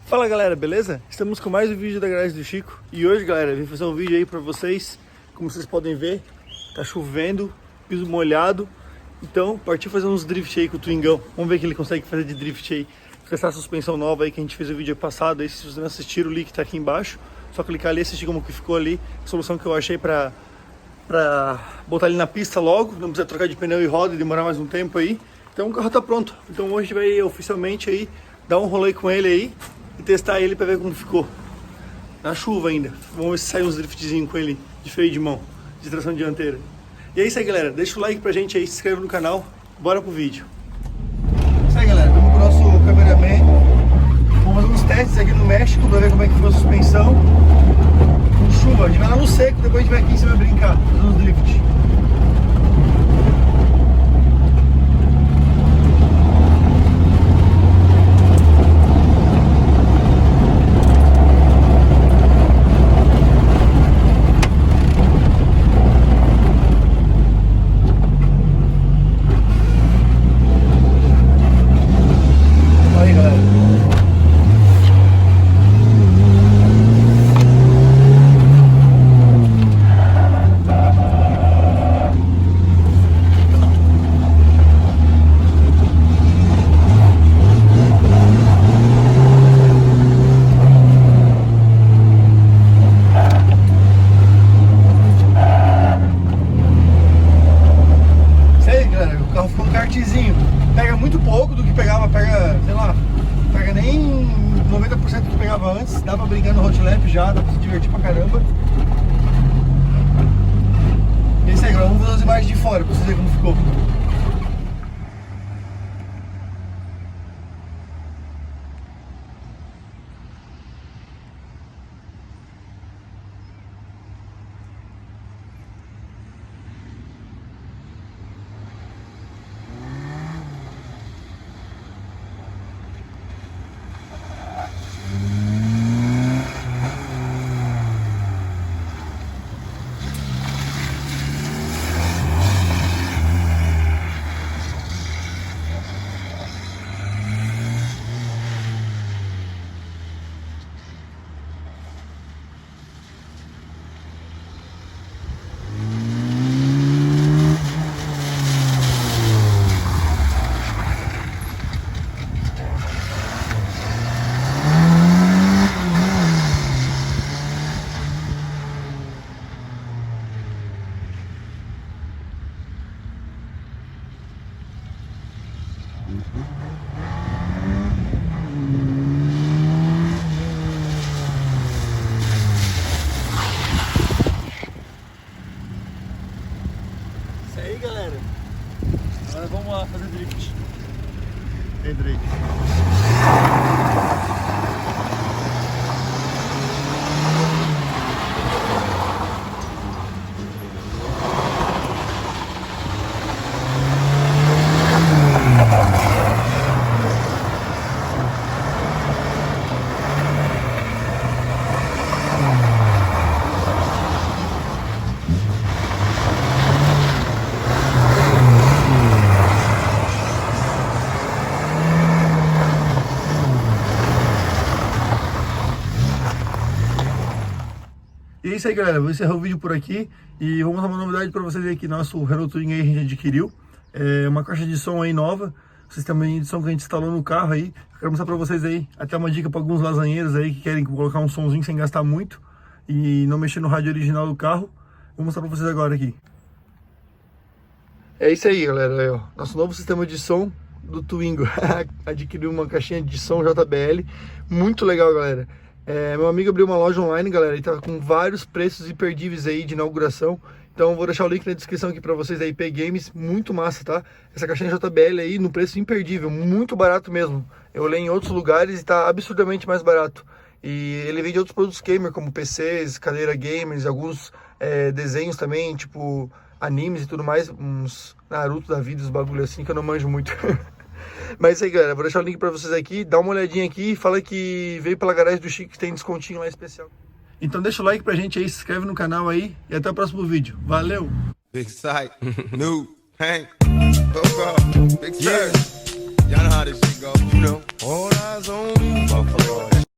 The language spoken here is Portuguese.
Fala galera, beleza? Estamos com mais um vídeo da garagem do Chico. E hoje galera, eu vim fazer um vídeo aí pra vocês. Como vocês podem ver, tá chovendo, piso molhado. Então, partiu fazer uns drift aí com o Twingão. Vamos ver o que ele consegue fazer de drift aí. Testar a suspensão nova aí que a gente fez o vídeo passado. Aí se vocês não assistiram, o link tá aqui embaixo. Só clicar ali e assistir como que ficou ali. A solução que eu achei pra botar ele na pista logo. Não precisa trocar de pneu e roda e demorar mais um tempo aí. Então o carro tá pronto. Então hoje a gente vai oficialmente aí dar um rolê com ele aí e testar ele pra ver como ficou. Na chuva ainda. Vamos ver se sai uns driftzinhos com ele de freio de mão, de tração dianteira. E é isso aí galera, deixa o like pra gente aí, se inscreve no canal, bora pro vídeo. É isso aí galera, vamos pro nosso cameraman. Vamos fazer uns testes aqui no México pra ver como é que foi a suspensão. Com chuva, a gente vai lá no seco, depois a gente vai aqui em cima brincar, fazer uns drift. Pega muito pouco do que pegava, sei lá, pega nem 90% do que pegava antes. Dá pra brincar no hot lap já, dá pra se divertir pra caramba. E é isso aí, agora vamos ver as imagens de fora pra vocês verem como ficou. Isso aí galera, agora vamos lá fazer drift. Tem drift. E é isso aí galera, vou encerrar o vídeo por aqui e vou mostrar uma novidade para vocês aí que nosso Renault Twingo aí a gente adquiriu. É uma caixa de som aí nova, sistema de som que a gente instalou no carro aí. Eu quero mostrar para vocês aí, até uma dica para alguns lasanheiros aí que querem colocar um somzinho sem gastar muito e não mexer no rádio original do carro. Vou mostrar para vocês agora aqui. É isso aí galera, aí, ó, nosso novo sistema de som do Twingo. Adquiriu uma caixinha de som JBL, muito legal galera. Meu amigo abriu uma loja online, galera, e tá com vários preços imperdíveis aí de inauguração. Então vou deixar o link na descrição aqui pra vocês aí, P-Games, muito massa, tá? Essa caixinha JBL aí no preço imperdível, muito barato mesmo. Eu olhei em outros lugares e tá absurdamente mais barato. E ele vende outros produtos gamer, como PCs, cadeira gamers, alguns desenhos também, tipo animes e tudo mais, uns Naruto da vida, os bagulho assim que eu não manjo muito. Mas é isso aí, galera. Vou deixar o link pra vocês aqui. Dá uma olhadinha aqui e fala que veio pela garagem do Chico, que tem descontinho lá especial. Então deixa o like pra gente aí, se inscreve no canal aí e até o próximo vídeo. Valeu! Big sight, new, hang, big yeah. Y'all know how this shit go, you know. All eyes on me, Buffalo.